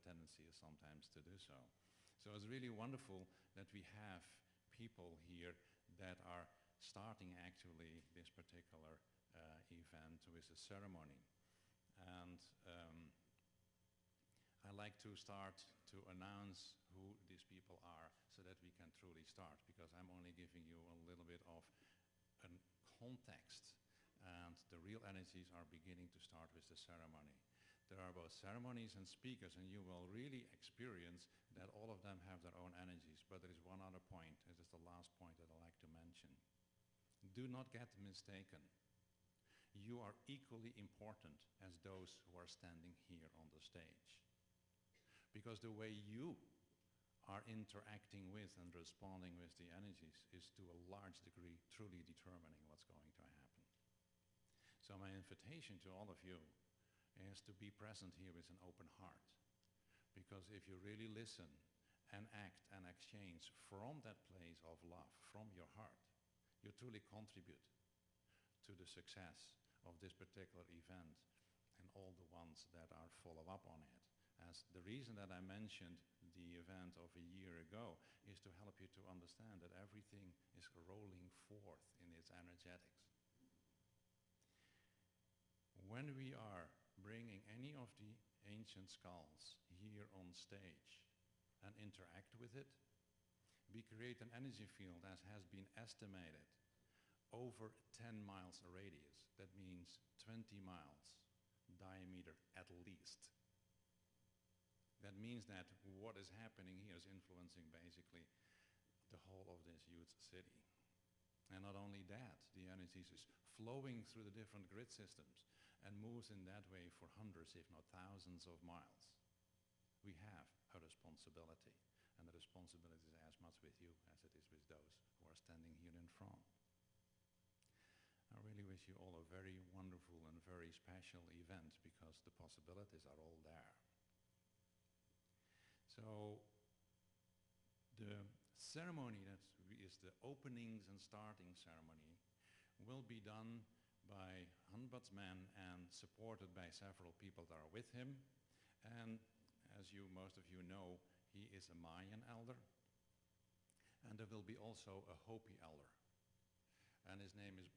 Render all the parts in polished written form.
tendency is sometimes to do so. So it's really wonderful that we have people here that are starting actually this particular event with a ceremony. And I like to start to announce who these people are so that we can truly start, because I'm only giving you a little bit of a context, and the real energies are beginning to start with the ceremony. There are both ceremonies and speakers, and you will really experience that all of them have their own energies. But there is one other point, this is the last point that I like to mention. Do not get mistaken. You are equally important as those who are standing here on the stage. Because the way you are interacting with and responding with the energies is to a large degree truly determining what's going to happen. So my invitation to all of you is to be present here with an open heart. Because if you really listen and act and exchange from that place of love, from your heart, you truly contribute to the success of this particular event and all the ones that are follow up on it. As the reason that I mentioned the event of a year ago is to help you to understand that everything is rolling forth in its energetics. When we are bringing any of the ancient skulls here on stage and interact with it, we create an energy field that has been estimated over 10 miles radius. That means 20 miles diameter at least. That means that what is happening here is influencing basically the whole of this huge city. And not only that, the energy is flowing through the different grid systems and moves in that way for hundreds, if not thousands of miles. We have a responsibility, and the responsibility is as much with you as it is with those who are standing here in front. I really wish you all a very wonderful and very special event, because the possibilities are all there. So the ceremony that is the openings and starting ceremony will be done by Hanbatsman and supported by several people that are with him. And as most of you know, he is a Mayan elder. And there will be also a Hopi elder. And his name is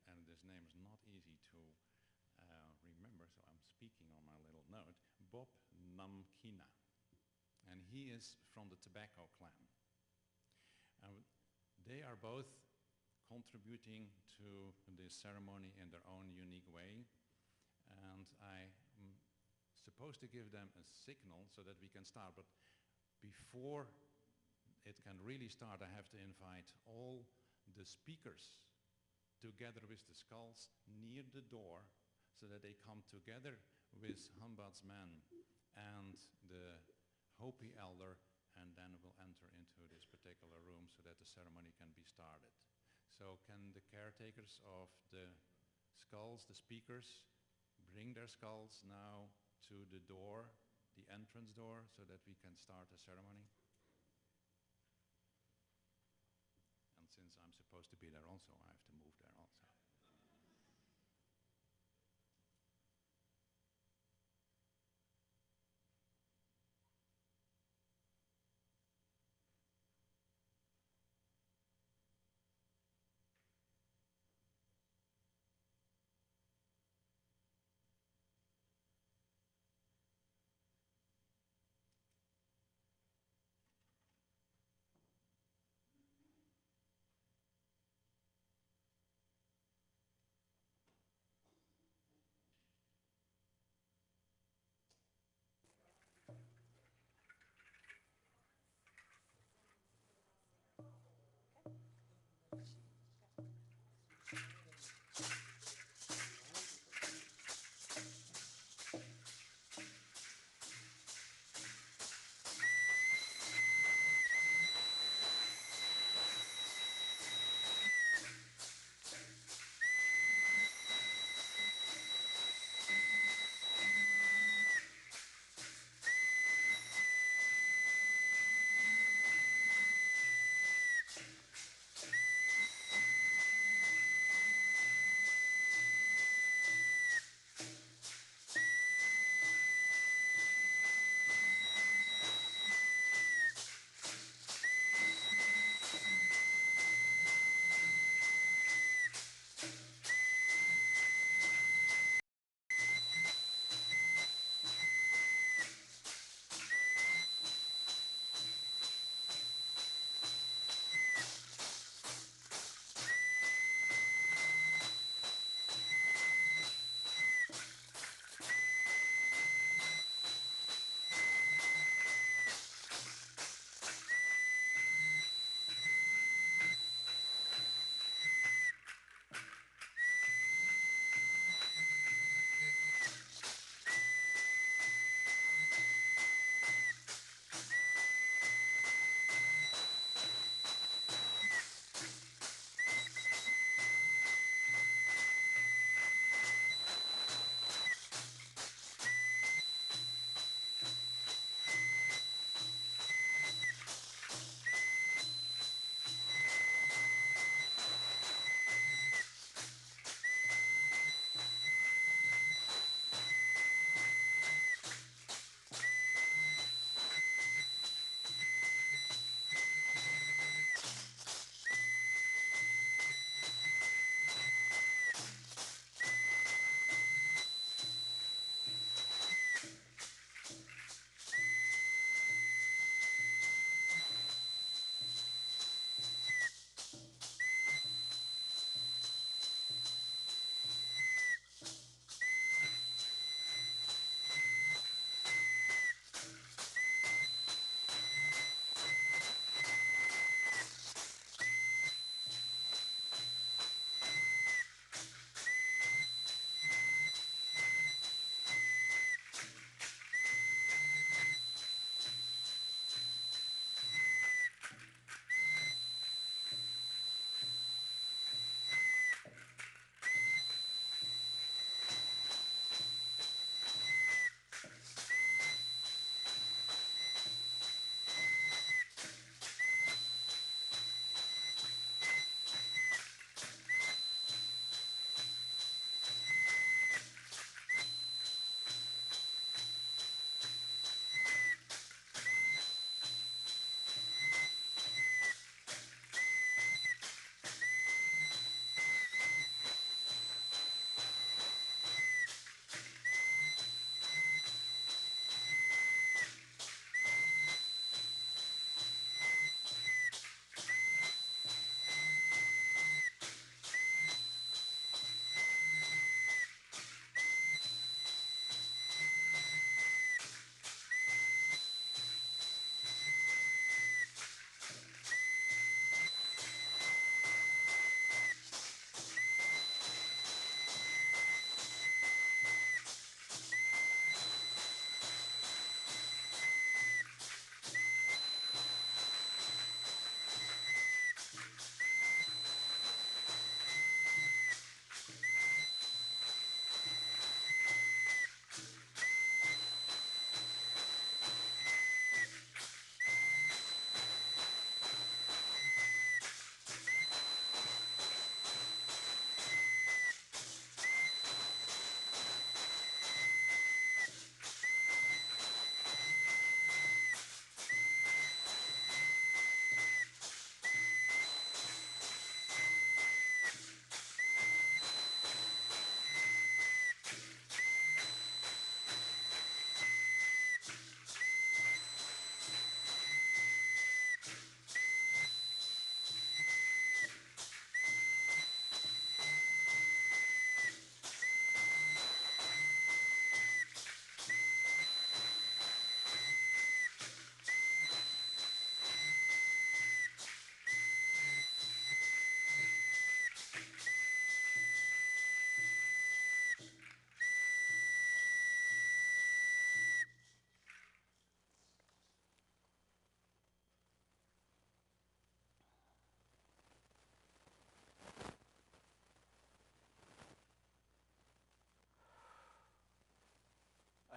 not easy to remember, so I'm speaking on my little note, Bob Namkina. And he is from the Tobacco clan. And they are both contributing to this ceremony in their own unique way. And I'm supposed to give them a signal so that we can start. But before it can really start, I have to invite all the speakers together with the skulls near the door so that they come together with Hanbatsman and the Hopi elder, and then we'll enter into this particular room so that the ceremony can be started. So can the caretakers of the skulls, the speakers, bring their skulls now to the door, the entrance door, so that we can start the ceremony? And since I'm supposed to be there also, I have to move there also.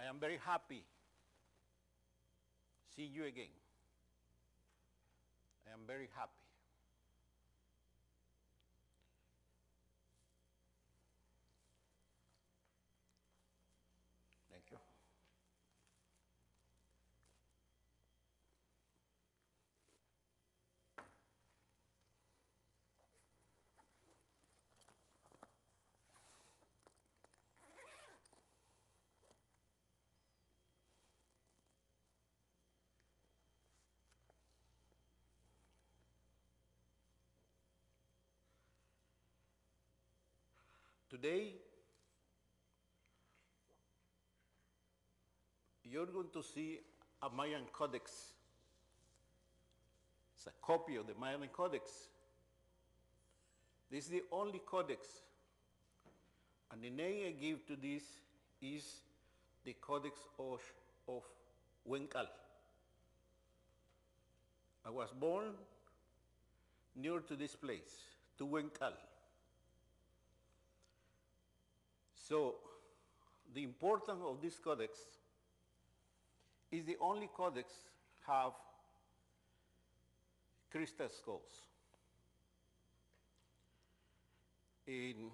I am very happy see you again. I am very happy. Thank you. Today, you're going to see a Mayan Codex. It's a copy of the Mayan Codex. This is the only codex. And the name I give to this is the Codex of Huencal. I was born near to this place, to Huencal. So the importance of this codex is the only codex have crystal skulls. And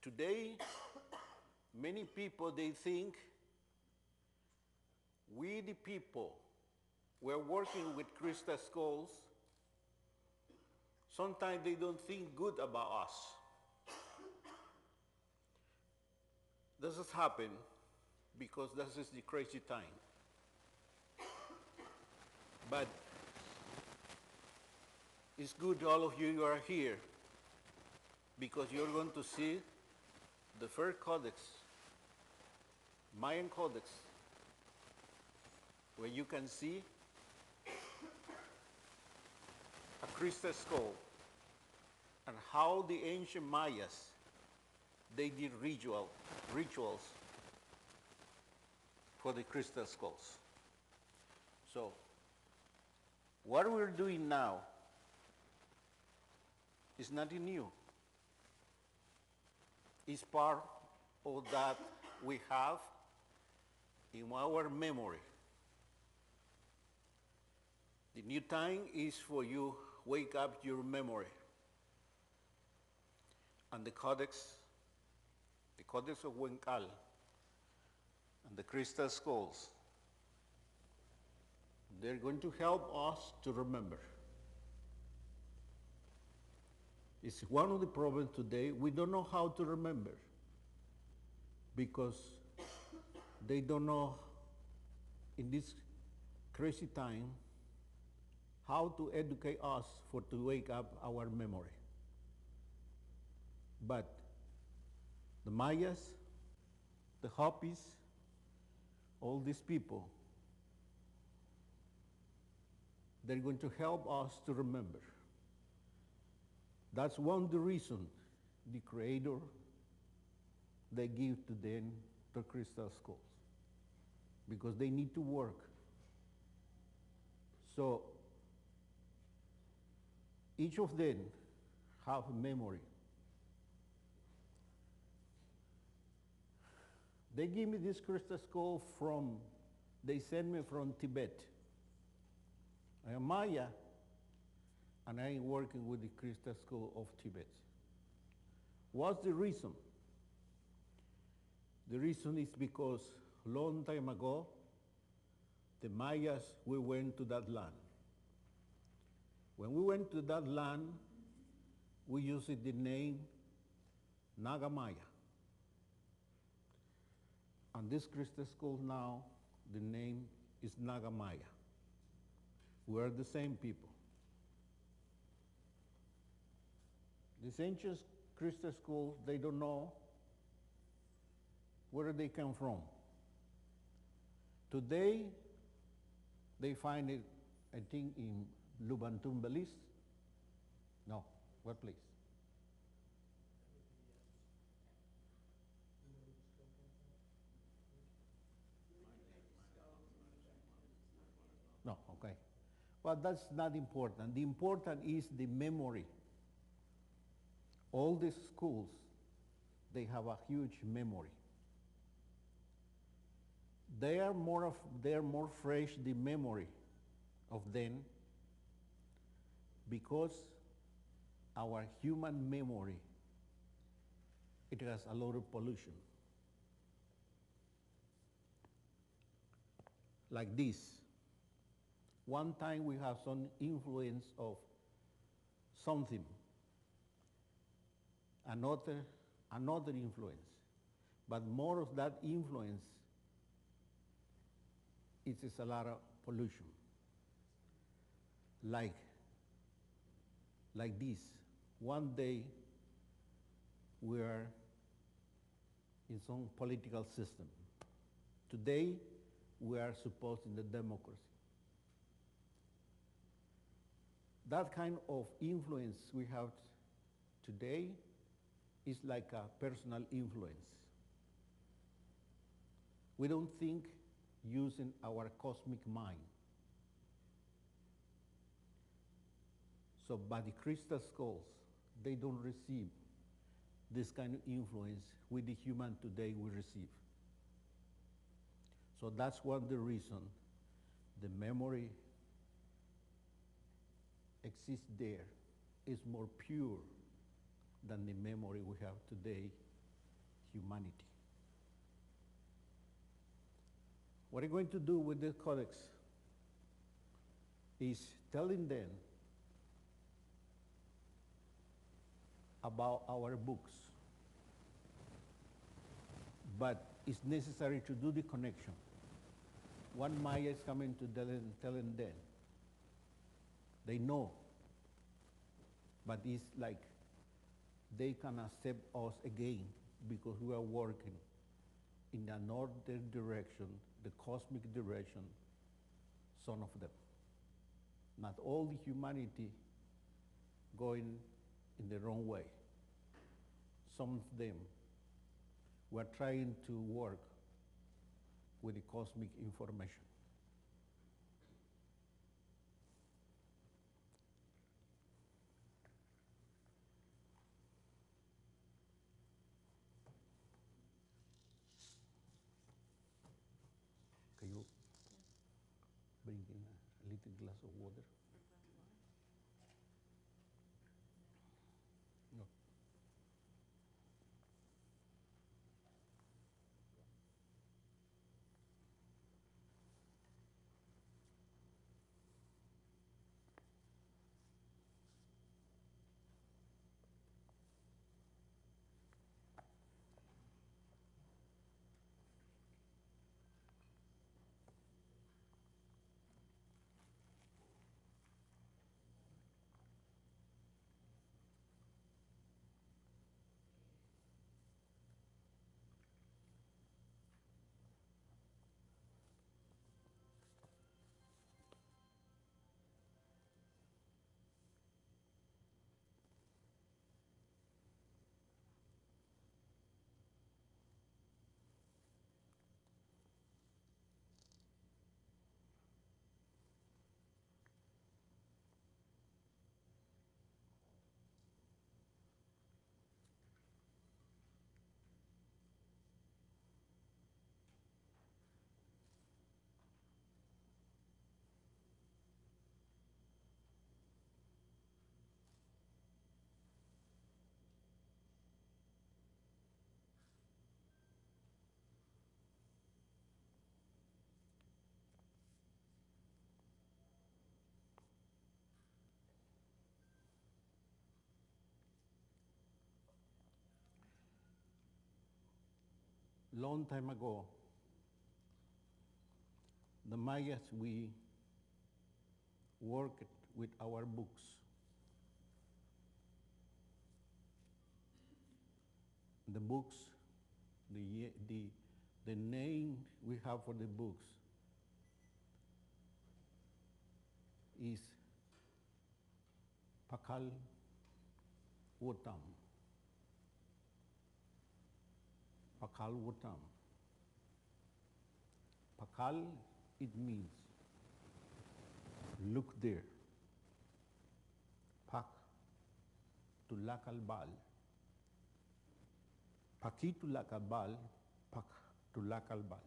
today, many people, they think we the people, we're working with crystal skulls. Sometimes they don't think good about us. This has happened because this is the crazy time. But it's good all of you are here because you're going to see the first codex, Mayan Codex, where you can see a crystal skull and how the ancient Mayas, they did rituals for the crystal skulls. So, what we're doing now is nothing new. It's part of that we have in our memory. The new time is for you wake up your memory. And the Codex of Huencal, and the crystal skulls, they're going to help us to remember. It's one of the problems today. We don't know how to remember because they don't know in this crazy time how to educate us to wake up our memory. But the Mayas, the Hopis, all these people, they're going to help us to remember. That's one of the reasons the Creator, they give to them the crystal skulls, because they need to work. So each of them have a memory. They give me this crystal skull they sent me from Tibet. I am Maya, and I am working with the crystal skull of Tibet. What's the reason? The reason is because a long time ago, the Mayas, we went to that land. When we went to that land, we used the name Nagamaya. And this crystal skull now, the name is Nagamaya. We are the same people. These ancient crystal skulls, they don't know where they come from. Today, they find it, I think, in Lubantun, Belize. No, what place? No, okay. But that's not important. The important is the memory. All these schools, they have a huge memory. They are more fresh the memory of them because our human memory, it has a lot of pollution. Like this. One time we have some influence of something, another influence, but more of that influence it is a lot of pollution. Like this. One day we are in some political system. Today we are supposed in the democracy. That kind of influence we have today is like a personal influence. We don't think using our cosmic mind. So by the crystal skulls, they don't receive this kind of influence with the human today we receive. So that's one of the reasons the memory exists there, is more pure than the memory we have today, humanity. What I'm going to do with the codex is telling them about our books, but it's necessary to do the connection. One Maya is coming to telling them. They know, but it's like they can accept us again because we are working in another direction, the cosmic direction, some of them. Not all the humanity going in the wrong way. Some of them were trying to work with the cosmic information. Can you bring in a little glass of water? No. Long time ago, the Mayas, we worked with our books. The books, the name we have for the books is Pakal Wotam. Pakal Wotam. Pakal, it means look there. Pak, tulakal bal. Paki tulakal bal, pak tulakal bal.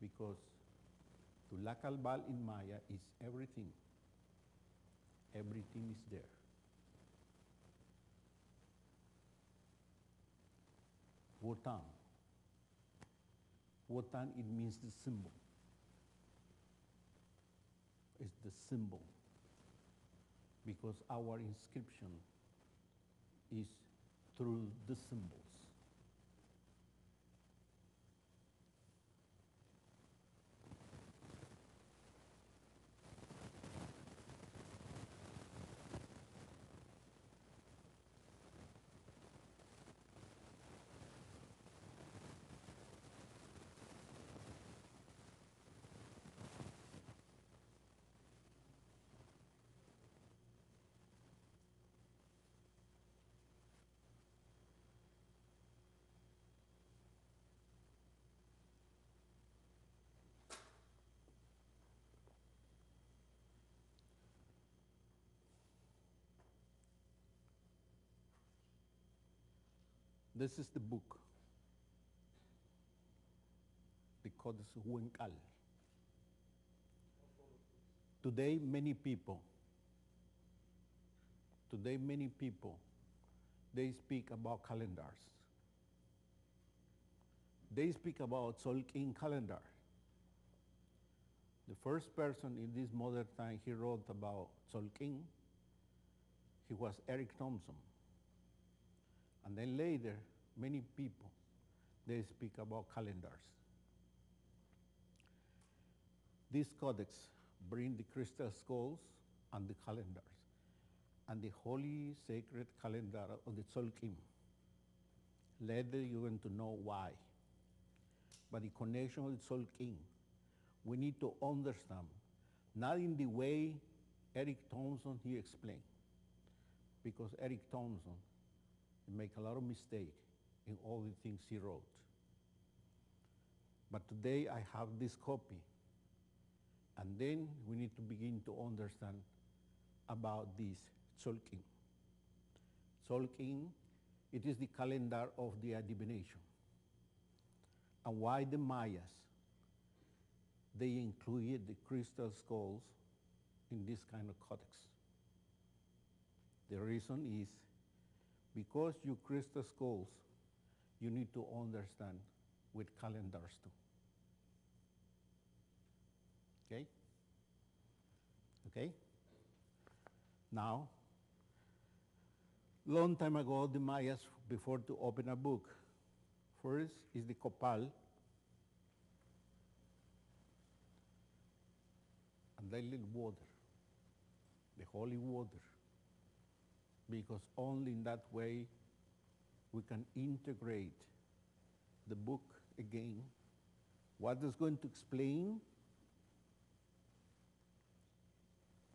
because Tulakalbal in Maya is everything. Everything is there. Wotan. Wotan, it means the symbol. It's the symbol. Because our inscription is through the symbols. This is the book, the Codex Huencal. Today, many people, they speak about calendars. They speak about Tzolk'in calendar. The first person in this modern time he wrote about Tzolk'in, he was Eric Thompson. And then later, many people, they speak about calendars. This codex bring the crystal skulls and the calendars, and the holy sacred calendar of the Tzolk'in. Later you're going to know why. But the connection with Tzolk'in, we need to understand, not in the way Eric Thompson he explained, because Eric Thompson make a lot of mistakes in all the things he wrote. But today I have this copy, and then we need to begin to understand about this Tzolk'in. Tzolk'in, it is the calendar of the divination. And why the Mayas, they included the crystal skulls in this kind of codex. The reason is because you crystal skulls, you need to understand with calendars too. Okay? Okay? Now, long time ago, the Mayas, before to open a book, first is the copal, and then little water, the holy water, because only in that way we can integrate the book again. What is going to explain,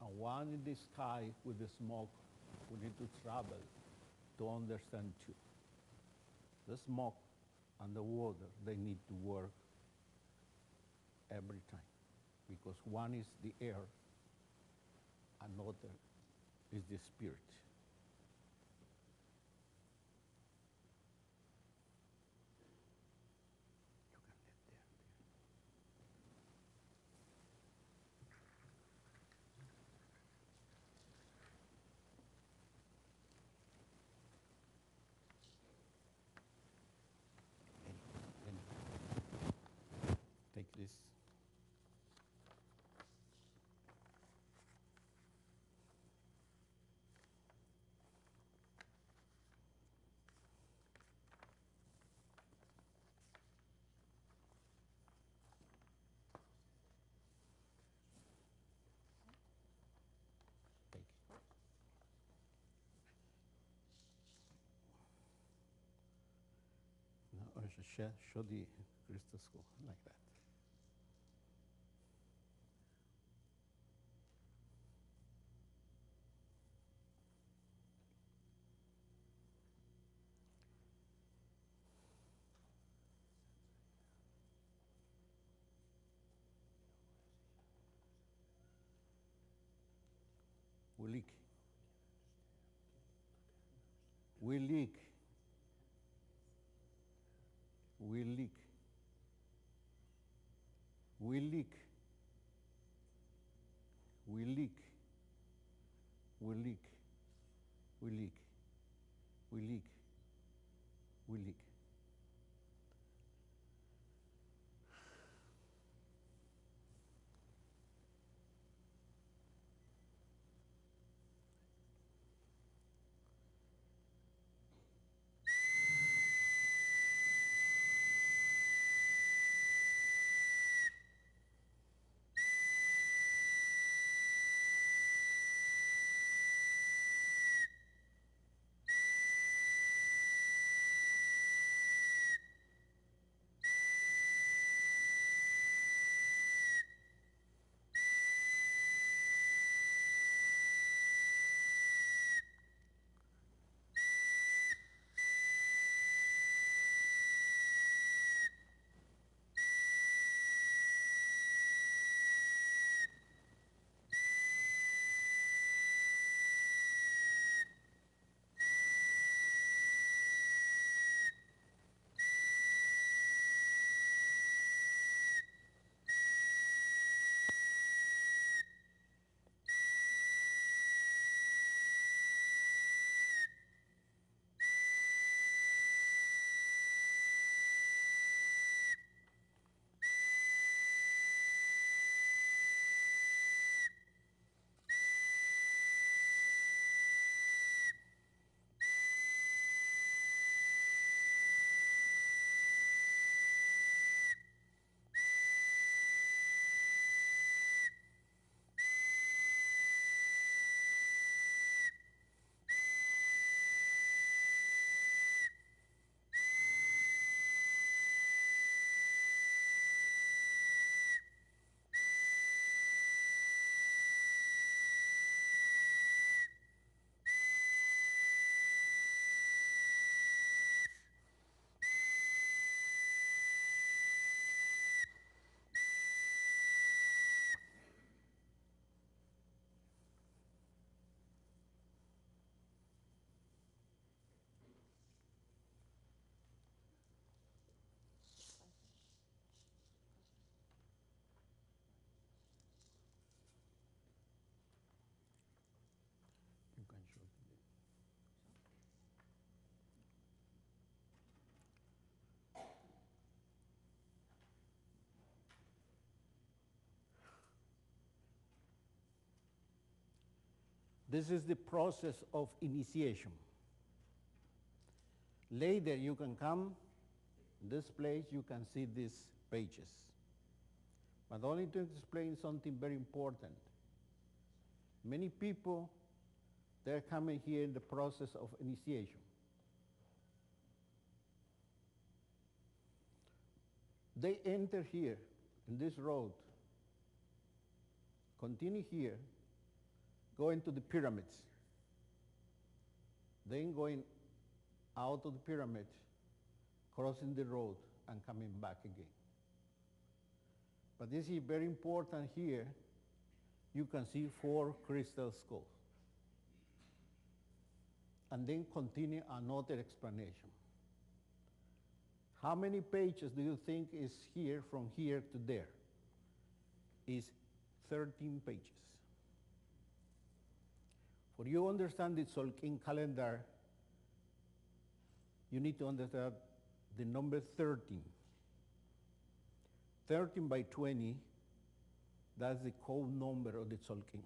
and one in the sky with the smoke, we need to travel to understand too. The smoke and the water, they need to work every time, because one is the air, another is the spirit. Take this. Take it. Now I should show the crystal skull like that. We leak. We leak. We leak. We leak. We leak. We leak. We leak. We leak. We leak. You can show it. This is the process of initiation. Later you can come this place, you can see these pages. But only to explain something very important. Many people, they're coming here in the process of initiation. They enter here in this road, continue here, go into the pyramids, then going out of the pyramid, crossing the road and coming back again. But this is very important here. You can see 4 crystal skulls. And then continue another explanation. How many pages do you think is here from here to there? Is 13 pages. For you understand the Tzolk'in calendar, you need to understand the number 13. 13 by 20, that's the code number of the Tzolk'in.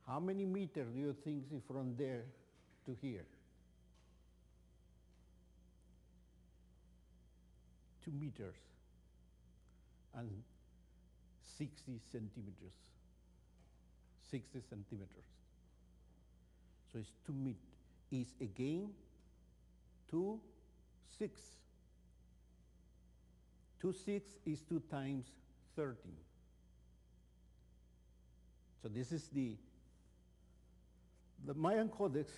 How many meters do you think is from there to here? 2 meters and 60 centimeters. 60 centimeters. So it's 2 meters. Is again 2, 6. 2, 6 is 2 times 13. So this is the Mayan Codex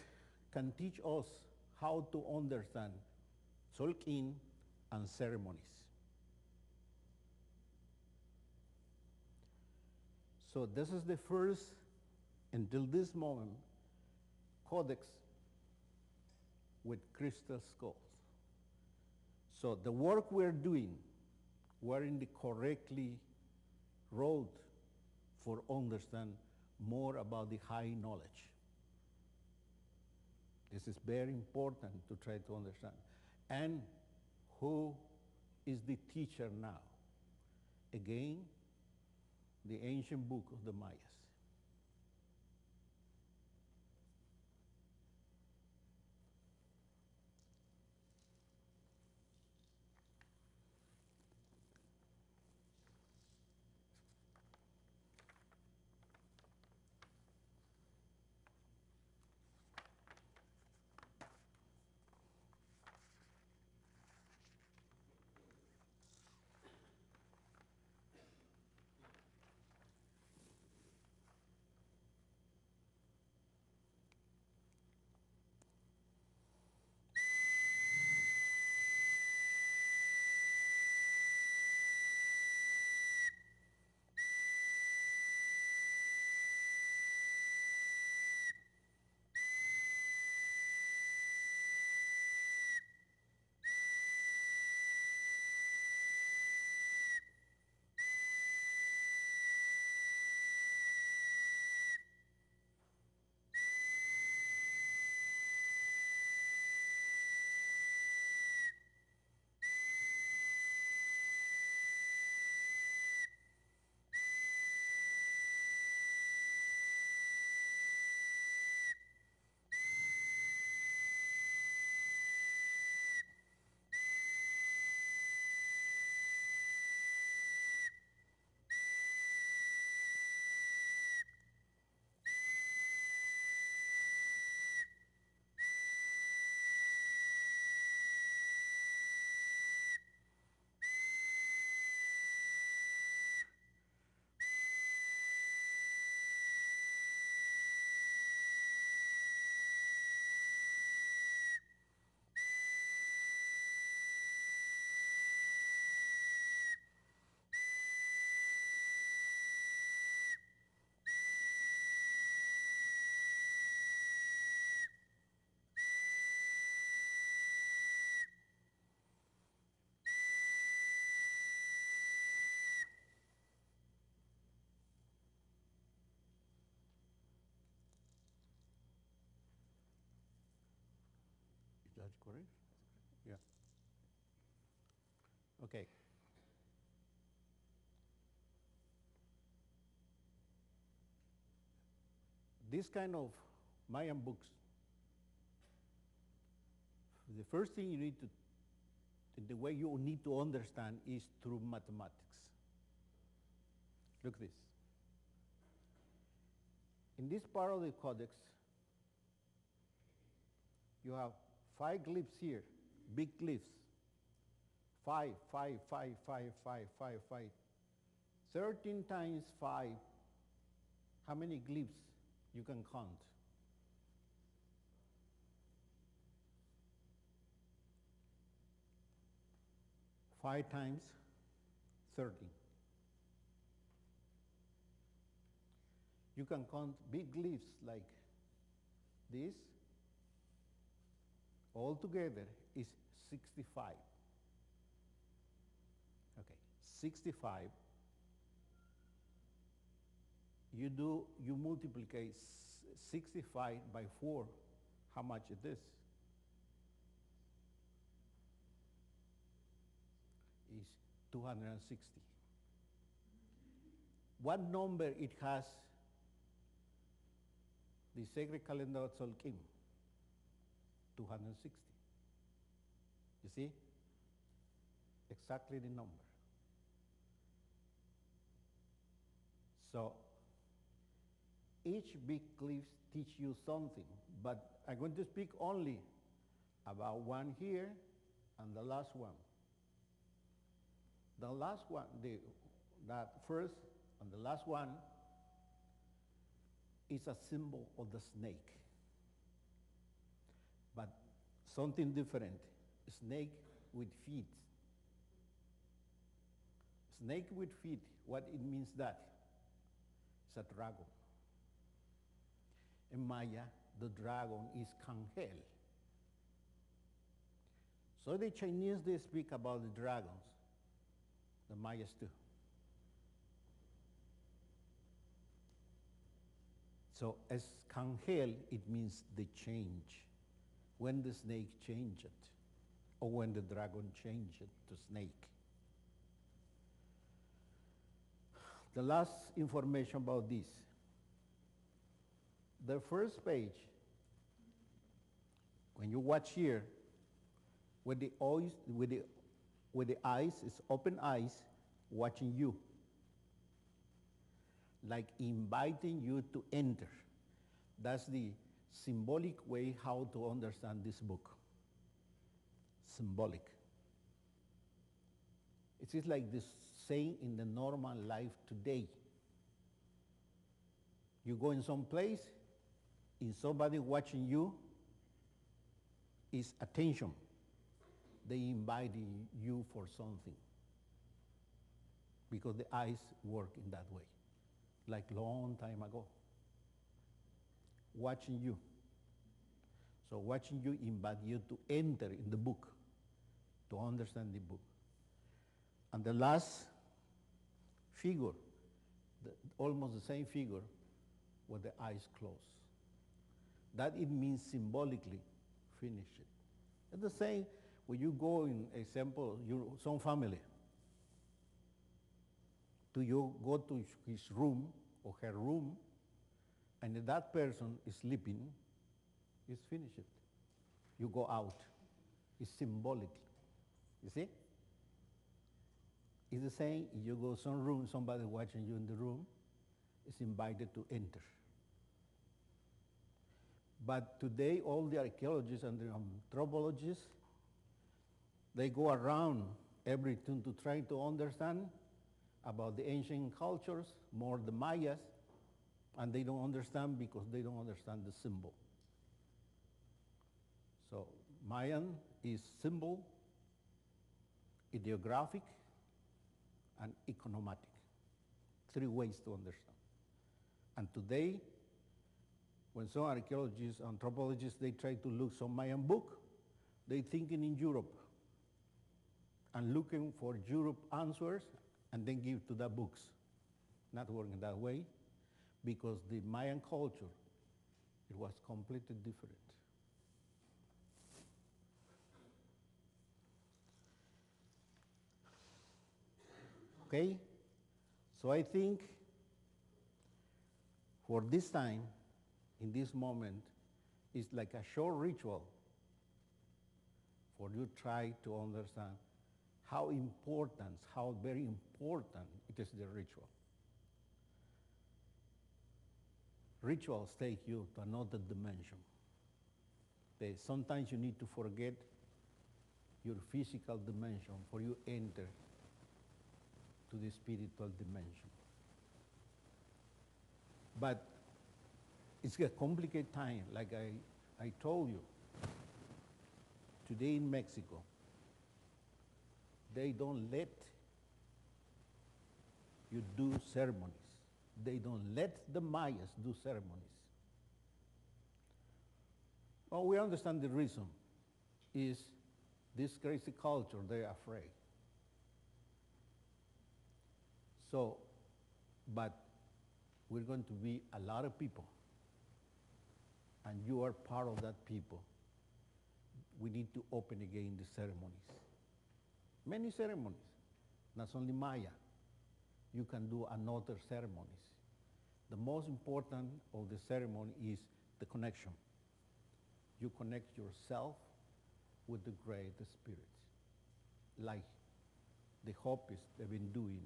can teach us how to understand Tzolk'in and ceremonies. So this is the first, until this moment, codex with crystal skulls. So the work we're doing, we're in the correctly road for understand more about the high knowledge. This is very important to try to understand. And who is the teacher now? Again, the ancient book of the Mayas. Is that correct? Yeah. Okay. This kind of Mayan books, the first thing you need to, the way you need to understand is through mathematics. Look this. In this part of the codex, you have 5 glyphs here, big glyphs. 5, 5, 5, 5, 5, 5, 5. 13 times 5, how many glyphs you can count? Five times 13. You can count big glyphs like this. All together is 65. Okay, 65. You multiply 65 by 4. How much it is? Is 260. What number it has the sacred calendar of Tzolk'in? 260. You see? Exactly the number. So each big glyph teach you something, but I'm going to speak only about one here and the last one. The last one, that first and the last one is a symbol of the snake. But something different, snake with feet. Snake with feet, what it means that? It's a dragon. In Maya, the dragon is Kangel. So the Chinese, they speak about the dragons, the Mayas too. So escangel, it means the change. When the snake changed, or when the dragon changed to snake. The last information about this. The first page, when you watch here, with the eyes, it's open eyes, watching you, like inviting you to enter. That's the symbolic way how to understand this book. Symbolic. It is like this saying in the normal life today. You go in some place, is somebody watching you, is attention. They invite you for something because the eyes work in that way, like long time ago. Watching you. So watching you invite you to enter in the book, to understand the book. And the last figure, almost the same figure, with the eyes closed. That it means symbolically finish it. It's the same when you go in example, some family, you go to his room or her room, and if that person is sleeping, it's finished. You go out. It's symbolic. You see? It's the same, if you go some room, somebody watching you in the room is invited to enter. But today, all the archaeologists and the anthropologists, they go around everything to try to understand about the ancient cultures, more the Mayas, and they don't understand because they don't understand the symbol. So Mayan is symbol, ideographic, and economatic. 3 ways to understand. And today, when some archaeologists, anthropologists, they try to look some Mayan book, they thinking in Europe and looking for Europe answers and then give to the books. Not working that way, because the Mayan culture, it was completely different. Okay? So I think for this time, in this moment, it's like a short ritual for you to try to understand how important, how very important it is, the ritual. Rituals take you to another dimension. Sometimes you need to forget your physical dimension for you enter to the spiritual dimension. But it's a complicated time, like I told you. Today in Mexico, they don't let you do ceremonies. They don't let the Mayas do ceremonies. Well, we understand the reason is this crazy culture, they're afraid. So, but we're going to be a lot of people, and you are part of that people. We need to open again the ceremonies. Many ceremonies, not only Maya. You can do another ceremonies. The most important of the ceremony is the connection. You connect yourself with the Great Spirit, like the Hopis they've been doing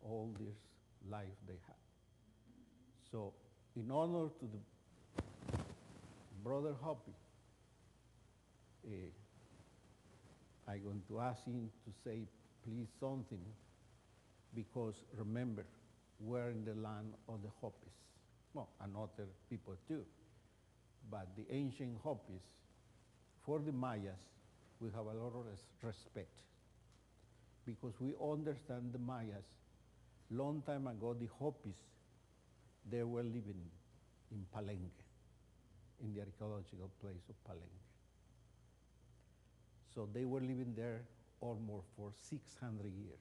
all this life they have. So in honor to the brother Hopi, I'm going to ask him to say please something, because remember, we're in the land of the Hopis. Well, and other people too. But the ancient Hopis, for the Mayas, we have a lot of respect, because we understand the Mayas. Long time ago, the Hopis, they were living in Palenque, in the archaeological place of Palenque. So they were living there almost for 600 years.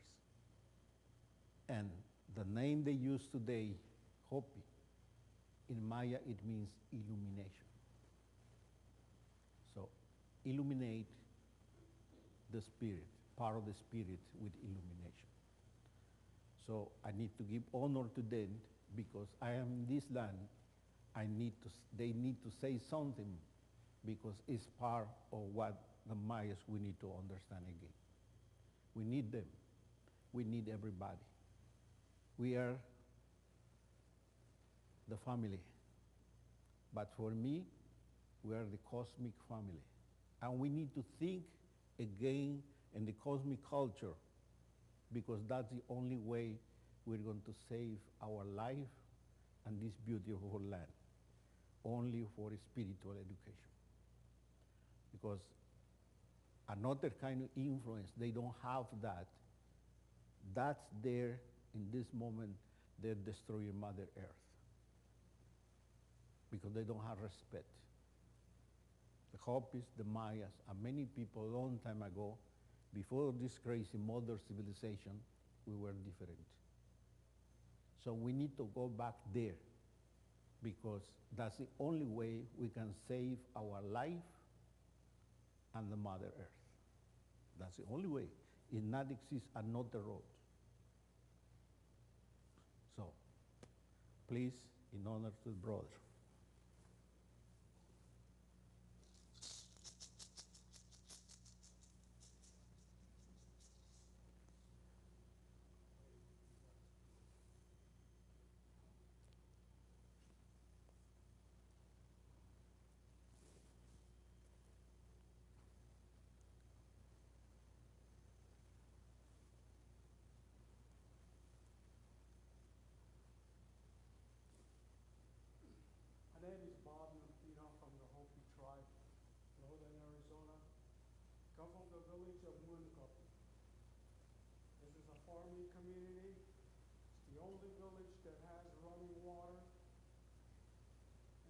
And the name they use today, Hopi, in Maya it means illumination. So illuminate the spirit, part of the spirit with illumination. So I need to give honor to them because I am in this land. They need to say something because it's part of what the Mayas we need to understand again. We need them. We need everybody. We are the family. But for me, we are the cosmic family. And we need to think again in the cosmic culture because that's the only way we're going to save our life and this beautiful land, only for spiritual education. Because another kind of influence, they don't have that. That's there in this moment, they're destroying Mother Earth because they don't have respect. The Hopis, the Mayas, and many people a long time ago, before this crazy modern civilization, we were different. So we need to go back there because that's the only way we can save our life and the Mother Earth. That's the only way. It not exists another road. So, please, in honor to the brother. My name is Bob Nantino from the Hopi tribe, northern Arizona. Come from the village of Mungo. This is a farming community. It's the only village that has running water.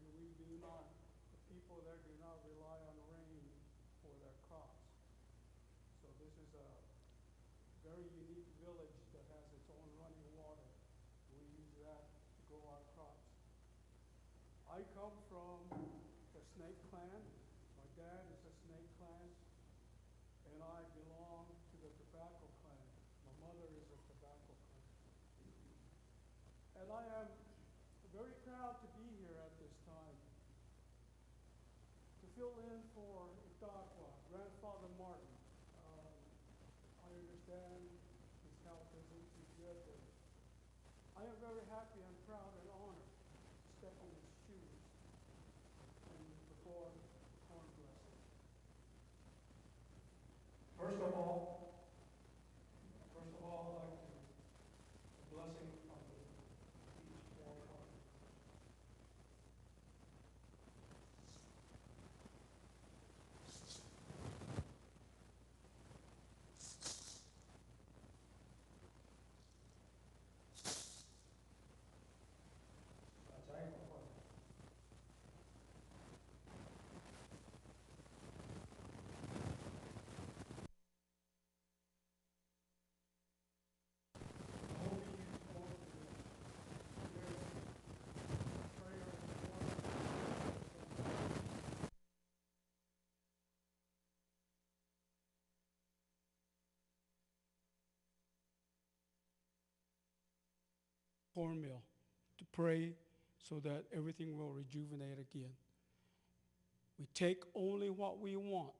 And we do not, the people there do not rely on rain for their crops. So this is a very unique village that has its own running water. We use that to grow our crops. I come from the Snake Clan. My dad is a Snake Clan, and I belong to the Tobacco Clan. My mother is a Tobacco Clan. And I am very proud to be here at this time to fill in for Itaqua, Grandfather Martin. I understand his health isn't too good, but I am very happy and proud and honored to step in his shoes and perform corn blessing. First of all, I'd like to the blessing of each one of us. Corn meal to pray so that everything will rejuvenate again. We take only what we want.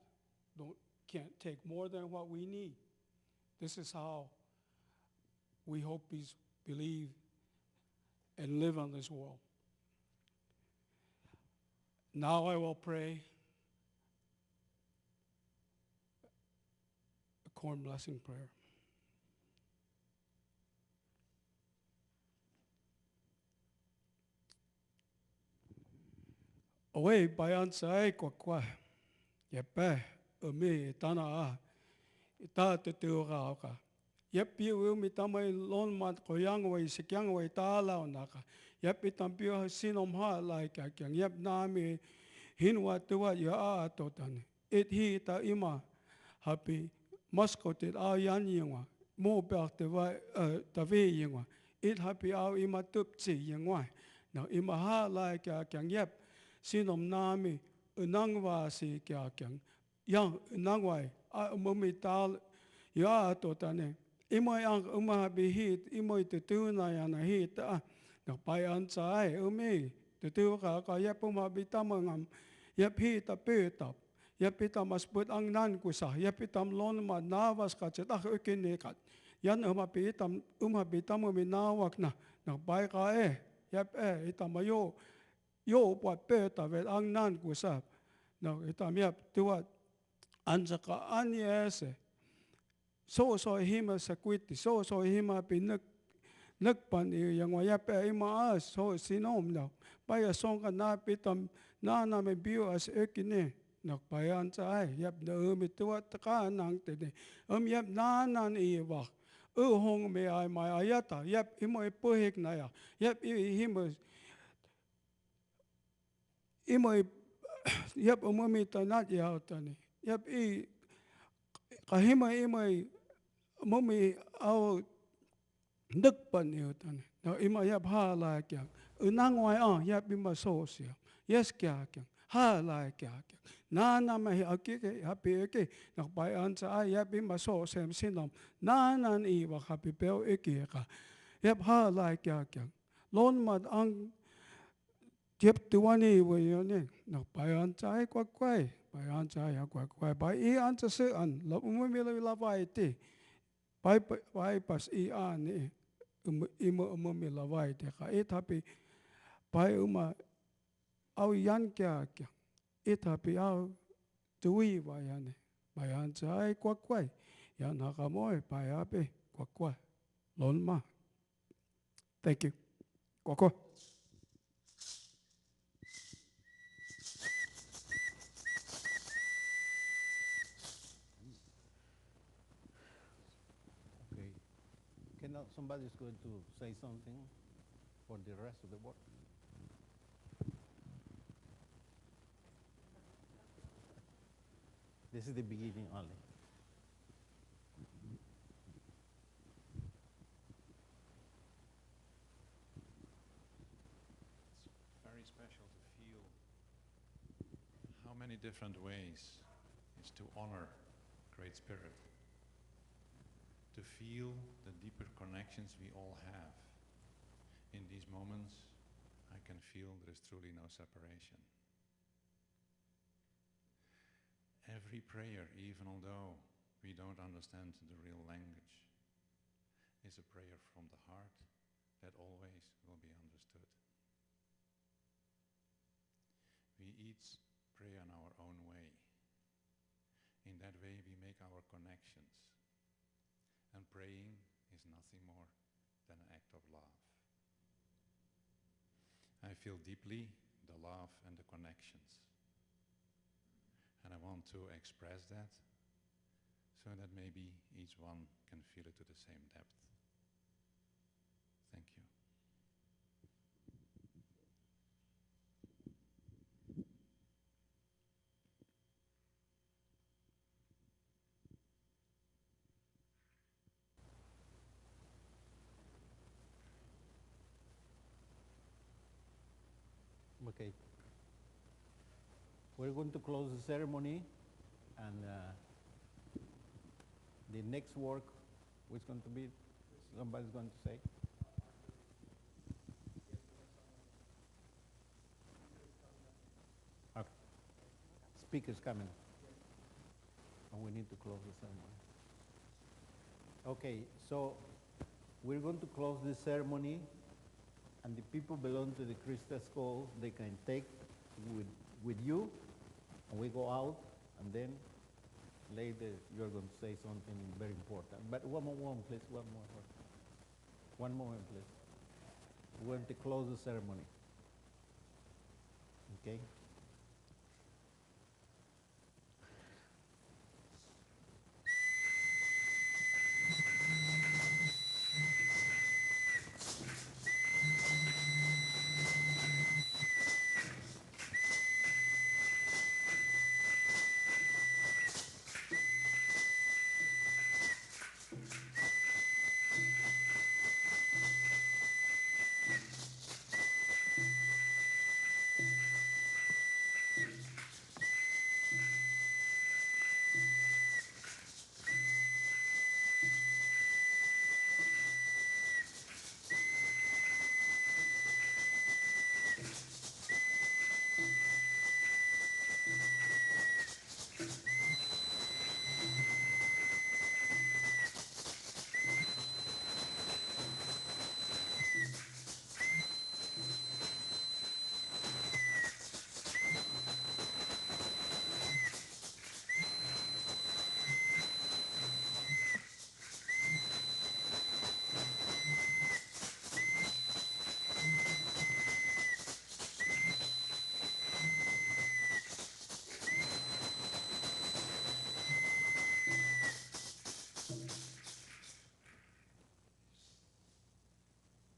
Can't take more than what we need. This is how we Hopis believe and live on this world. Now I will pray a corn blessing prayer. Away by answer kwa yepe umi tana ita te ura ka yepi umi tamai lon mat ko yang wai sikyang wai ta lao naka yepi tampio sinom ha lai ka kyang yep na mi hinwa tuwa ya a totan it hi ta ima happy mascoted ao yan yingwa mo bak te vai ta ve yingwa it happy ao ima tup chi yingwa now ima ha lai kya kyang yep sinom nami unang wa si kya kyang yang unang wai a mo mi tal ya to tane imoy ang umabi hit imoy tu na ya na hit a now pai an chai umi tu ka yep umabi tamangam yep hit ta pe tap yapitam asbut ang nan kusa yapitam lon ma nawas ka cetak ukine kat yan umapitam uminawak na bai ka yap itamayo yo pat pe ta vet ang nan kusa na itam yap tuat anja ka aniese so hima sa kwiti so hima pinek nagpan yang yap ima as so sinom na bai song ka na pitam na me bio as ukine nakpayan sa yap na umituat ka nang tene yap nanan iwak hong me ay may ayata yap imo ipuhik na yap imo yap umumita nat yautani yap kahima imo mumi au nagpan yautani na ima yap hala kyang unang wai yap ima sosya yes kya kyang hala kya nana mahi akike happy eke nakbayan sa yap imaso sem sinom nanan iwa happy peo eke ka yap hala kya lon mat ang yap tuwani wa yone nakbayan sa kwakwai bayan sa ya kwakwai bai an sa se an la umumila lavai te bai pas an umumila lavai te ka happy bai au yan kya happy au tui bayan sa kwakwai yan hakamoy payape kwakwai lon ma thank you kwakwa. Okay. Somebody's going to say something for the rest of the board? This is the beginning only. It's very special to feel how many different ways is to honor Great Spirit, to feel the deeper connections we all have. In these moments, I can feel there is truly no separation. Every prayer, even although we don't understand the real language, is a prayer from the heart that always will be understood. We each pray in our own way. In that way we make our connections. And praying is nothing more than an act of love. I feel deeply the love and the connections. And I want to express that so that maybe each one can feel it to the same depth. Thank you. Okay. We're going to close the ceremony, and the next work, what's going to be, somebody's going to say? Okay. Speaker's coming. And we need to close the ceremony. Okay, so we're going to close this ceremony, and the people belong to the Christa School, they can take with you, and we go out, and then later you're going to say something very important. But one more, please, one more. One moment, please. We're going to close the ceremony. Okay?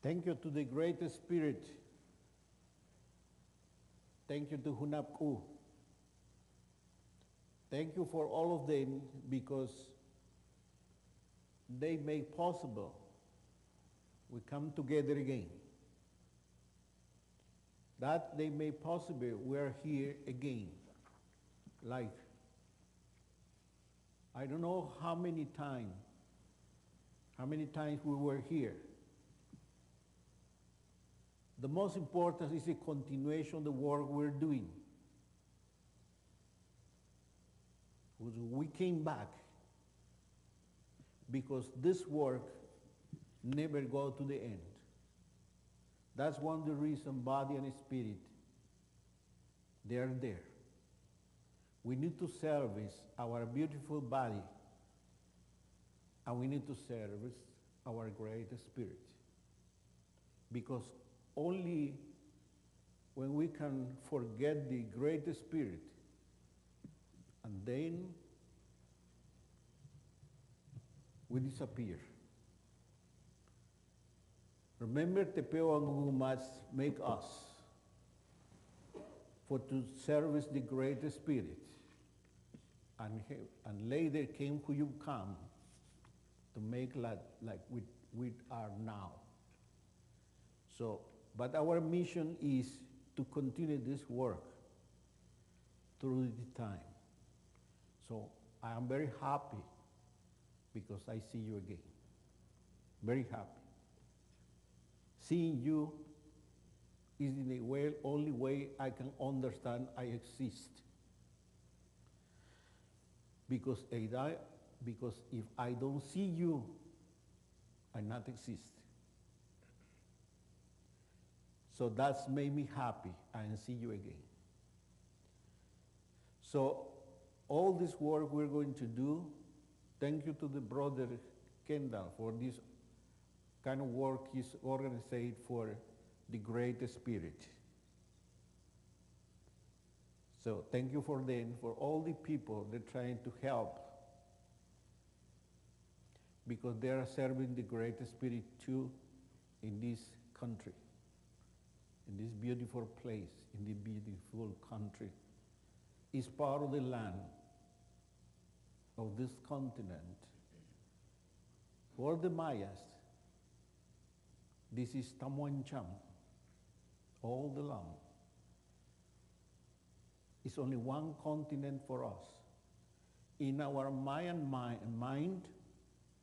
Thank you to the Great Spirit. Thank you to Hunapku. Thank you for all of them because they make possible we come together again. That they made possible we are here again. Like, I don't know how many times we were here. The most important is the continuation of the work we're doing. We came back because this work never go to the end. That's one of the reasons body and spirit, they are there. We need to service our beautiful body, and we need to service our great spirit. Because only when we can forget the great spirit, and then we disappear. Remember, Tepeo and Gugumas make us for to service the great spirit. And later came who you come to make like we are now. So, but our mission is to continue this work through the time. So I am very happy because I see you again. Very happy. Seeing you is in the way, only way I can understand I exist. Because if I don't see you, I not exist. So that's made me happy and see you again. So all this work we're going to do, thank you to the brother Kendall for this kind of work he's organized for the Great Spirit. So thank you for them, for all the people that are trying to help, because they are serving the Great Spirit too in this country, in this beautiful place, in this beautiful country. It's part of the land of this continent. For the Mayas, this is Tamuancham, all the land. It's only one continent for us. In our Mayan mind,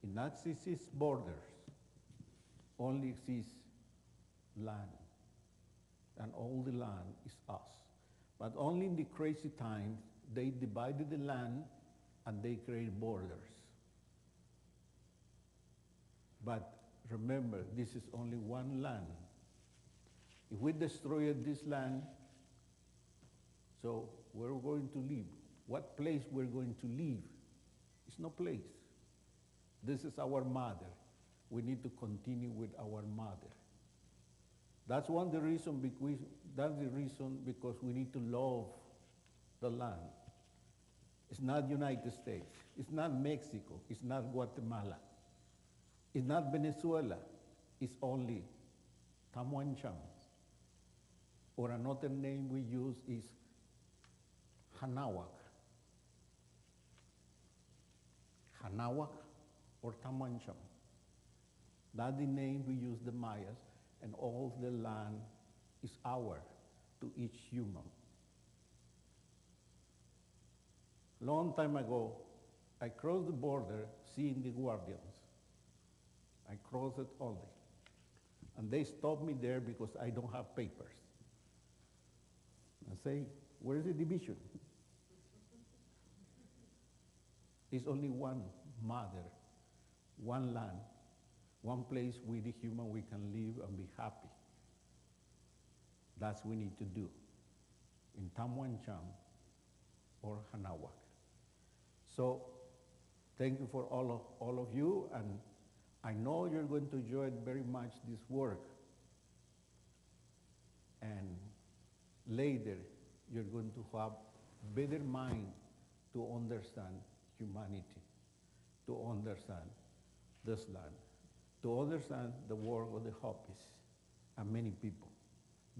it not exists borders, only exists land. And all the land is us. But only in the crazy times, they divided the land and they created borders. But remember, this is only one land. If we destroy this land, so where we're going to live? What place we're going to live? It's no place. This is our mother. We need to continue with our mother. That's one of the reason because we need to love the land. It's not United States. It's not Mexico. It's not Guatemala. It's not Venezuela. It's only Tamuancham. Or another name we use is Hanawak. Hanawak or Tamuancham. That's the name we use the Mayas, and all the land is ours to each human. Long time ago, I crossed the border seeing the Guardians. I crossed it only. And they stopped me there because I don't have papers. I say, where is the division? It's only one mother, one land, one place with the human we can live and be happy. That's what we need to do in Tamuancham or Hanawak. So thank you for all of you, and I know you're going to enjoy very much this work. And later, you're going to have better mind to understand humanity, to understand this land, to understand the work of the Hopis and many people,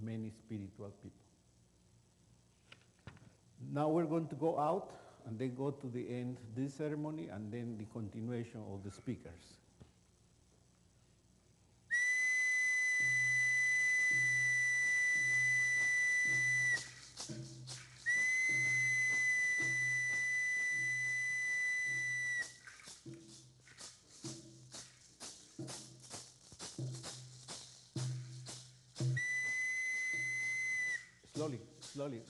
many spiritual people. Now we're going to go out and then go to the end of this ceremony and then the continuation of the speakers. Slowly, slowly.